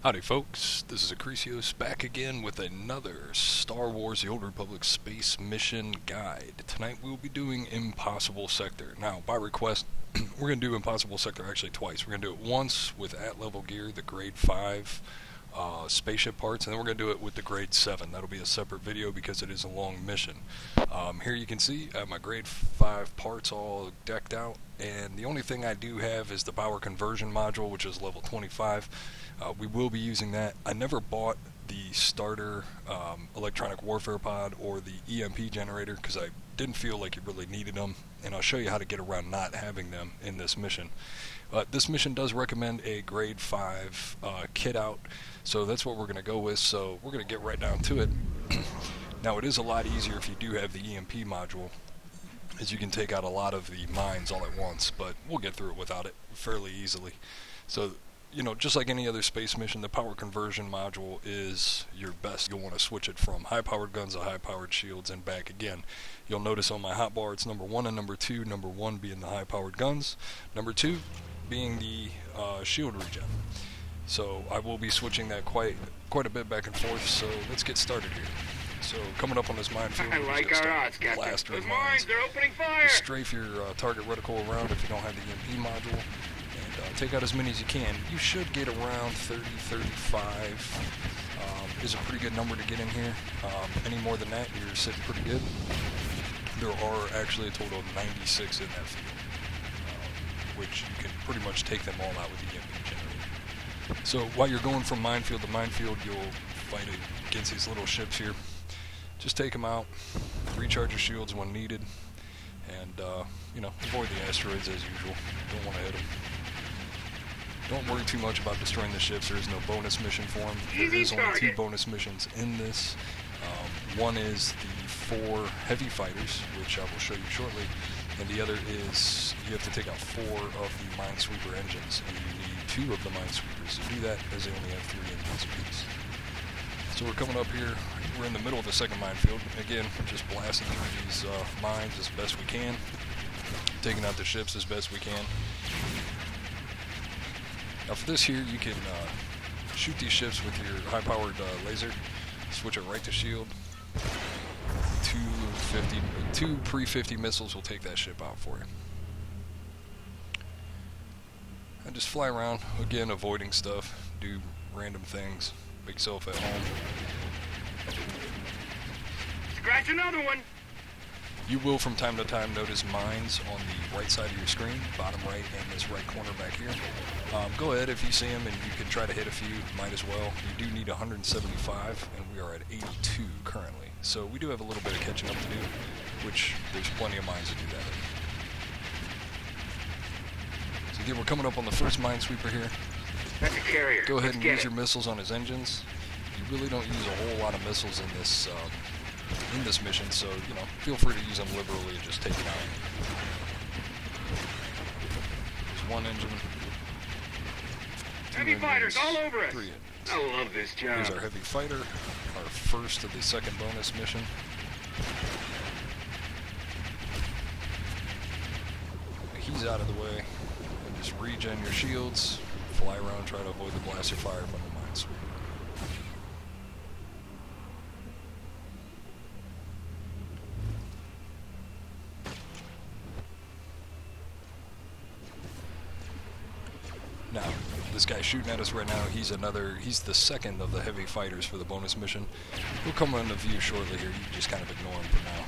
Howdy folks, this is Acrisios back again with another Star Wars The Old Republic Space Mission Guide. Tonight we'll be doing Impossible Sector. Now, by request, we're going to do Impossible Sector actually twice. We're going to do it once with at-level gear, the Grade 5 spaceship parts, and then we're going to do it with the Grade 7. That'll be a separate video because it is a long mission. Here you can see I have my Grade 5 parts all decked out, and the only thing I do have is the power conversion module, which is level 25. We will be using that. I never bought the starter electronic warfare pod or the EMP generator because I didn't feel like you really needed them, and I'll show you how to get around not having them in this mission. This mission does recommend a Grade 5 kit out, so that's what we're going to go with, so we're going to get right down to it. Now, it is a lot easier if you do have the EMP module, as you can take out a lot of the mines all at once, but we'll get through it without it fairly easily. So, you know, just like any other space mission, the power conversion module is your best. You'll want to switch it from high-powered guns to high-powered shields and back again. You'll notice on my hotbar it's number 1 and number 2, number 1 being the high-powered guns, number 2 being the shield regen. So I will be switching that quite a bit back and forth, so let's get started here. So coming up on this minefield, I like our odds, Captain. Those mines, they're opening fire! Just strafe your target reticle around if you don't have the EMP module, and take out as many as you can. You should get around 30, 35 is a pretty good number to get in here. Any more than that, you're sitting pretty good. There are actually a total of 96 in that field, which you can pretty much take them all out with the EMP generator. So while you're going from minefield to minefield, you'll fight against these little ships here. Just take them out, recharge your shields when needed, and you know, avoid the asteroids as usual. Don't want to hit them. Don't worry too much about destroying the ships. There is no bonus mission for them. There is only 2 bonus missions in this. One is the 4 heavy fighters, which I will show you shortly, and the other is you have to take out 4 of the Minesweeper engines, and you need 2 of the Minesweepers to do that, as they only have 3 engines apiece. So we're coming up here, we're in the middle of the second minefield. Again, just blasting through these mines as best we can, taking out the ships as best we can. Now for this here, you can shoot these ships with your high-powered laser, switch it right to shield. 2 pre-50 missiles will take that ship out for you. And just fly around, again, avoiding stuff, do random things. Make yourself at home. Scratch another one! You will from time to time notice mines on the right side of your screen, bottom right and this right corner back here. Go ahead if you see them and you can try to hit a few, might as well. You do need 175 and we are at 82 currently. So we do have a little bit of catching up to do, which there's plenty of mines to do that in. So again, we're coming up on the first minesweeper here. That's a carrier. Go ahead and use your missiles on his engines. You really don't use a whole lot of missiles in this mission, so you know, feel free to use them liberally and just take it out. There's 1 engine. 2 heavy engines, fighters all over us. 3 engines. I love this job. Here's our heavy fighter, our first of the second bonus mission. He's out of the way, and just regen your shields. Fly around, try to avoid the blaster fire from the minesweeper. Now, this guy shooting at us right now, he's the second of the heavy fighters for the bonus mission. He'll come into view shortly here, you can just kind of ignore him for now.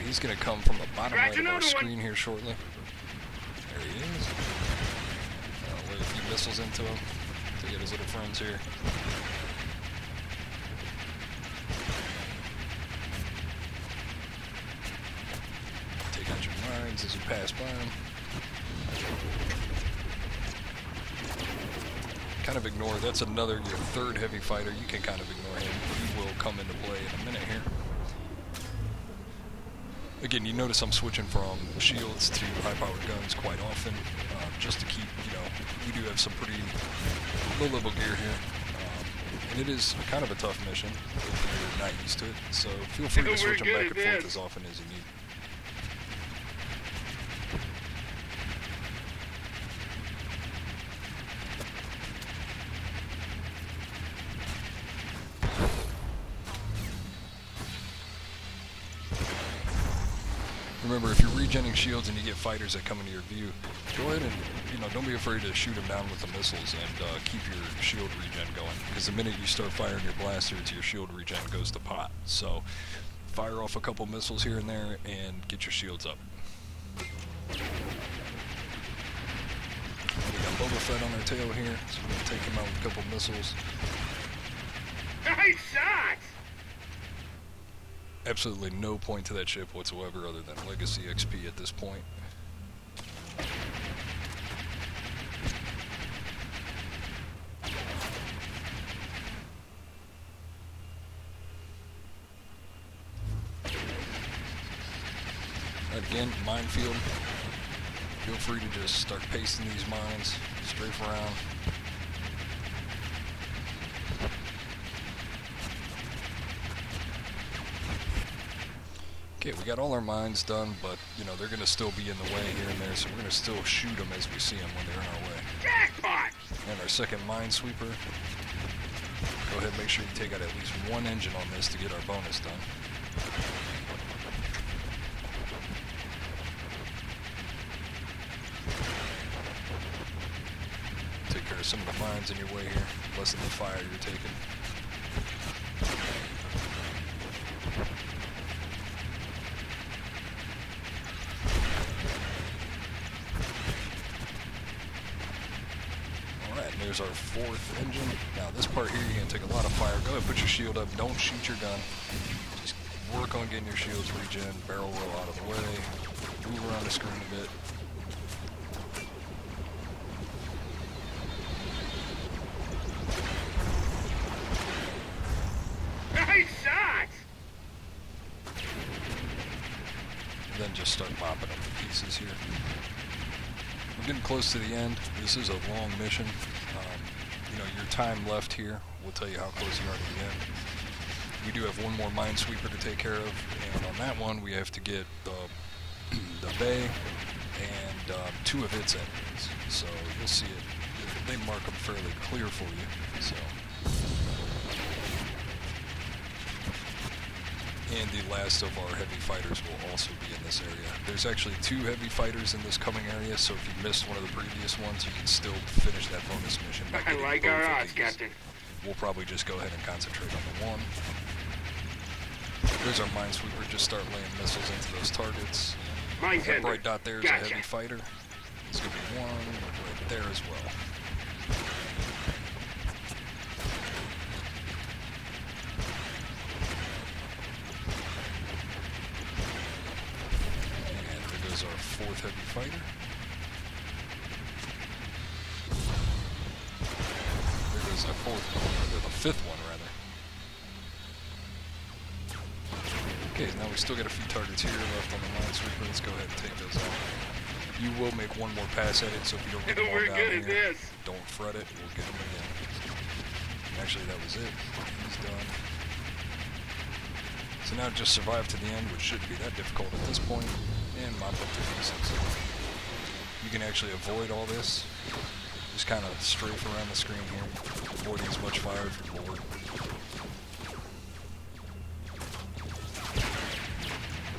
He's going to come from the bottom right of our screen here shortly. There he is. I'll lay a few missiles into him to get his little friends here. Take out your mines as you pass by him. Kind of ignore, that's your 3rd heavy fighter. You can kind of ignore him. He will come into play in a minute here. Again, you notice I'm switching from shields to high-powered guns quite often, just to keep, we do have some pretty low-level gear here, and it is kind of a tough mission if you're not used to it, so feel free to switch them back and forth as often as you need. Remember, if you're regenning shields and you get fighters that come into your view, go ahead and, don't be afraid to shoot them down with the missiles and keep your shield regen going. Because the minute you start firing your blasters, your shield regen goes to pot. So, fire off a couple missiles here and there and get your shields up. We got Boba Fett on our tail here, so we're going to take him out with a couple missiles. Nice shot! Absolutely no point to that ship whatsoever other than Legacy XP at this point. Again, minefield. Feel free to just start pasting these mines, strafe around. Okay, we got all our mines done, but, they're going to still be in the way here and there, so we're going to still shoot them as we see them when they're in our way. Jackpot! And our second minesweeper. Go ahead and make sure you take out at least one engine on this to get our bonus done. Take care of some of the mines in your way here, less than the fire you're taking. There's our fourth engine. Now this part here, you're going to take a lot of fire. Go ahead and put your shield up. Don't shoot your gun. Just work on getting your shields regen. Barrel roll out of the way. Move around the screen a bit. Nice shot! And then just start mopping up the pieces here. We're getting close to the end. This is a long mission. Your time left here will tell you how close you are to the end. We do have one more minesweeper to take care of, and on that one we have to get the bay and two of its enemies. So you'll see it. They mark them fairly clear for you. So. And the last of our heavy fighters will also be in this area. There's actually 2 heavy fighters in this coming area, so if you missed one of the previous ones, you can still finish that bonus mission. I like our odds, Captain. We'll probably just go ahead and concentrate on the one. There's our minesweeper. Just start laying missiles into those targets. That bright dot there is a heavy fighter. There's going to be one right there as well. Our fourth heavy fighter. There goes our fourth one, or the fifth one rather. Okay, now we still got a few targets here left on the minesweeper. Let's go ahead and take those out. You will make one more pass at it, so if you don't get them all down here, don't fret it. We'll get them again. Actually, that was it. He's done. So now just survive to the end, which shouldn't be that difficult at this point. And mop up the pieces. You can actually avoid all this. Just kind of strafe around the screen here, avoiding as much fire if you're bored.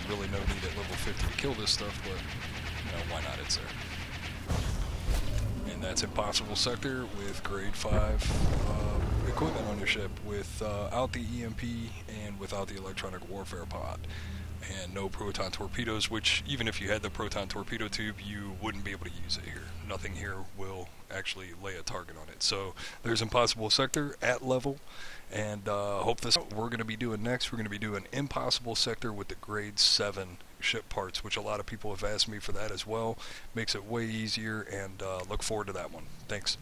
Really no need at level 50 to kill this stuff, but why not? It's there. And that's Impossible Sector with grade 5 equipment on your ship, without the EMP and without the electronic warfare pod. And no proton torpedoes, which even if you had the proton torpedo tube, you wouldn't be able to use it here. Nothing here will actually lay a target on it. So there's Impossible Sector at level, and hope this. We're going to be doing next. We're going to be doing Impossible Sector with the grade 7 ship parts, which a lot of people have asked me for that as well. Makes it way easier, and look forward to that one. Thanks.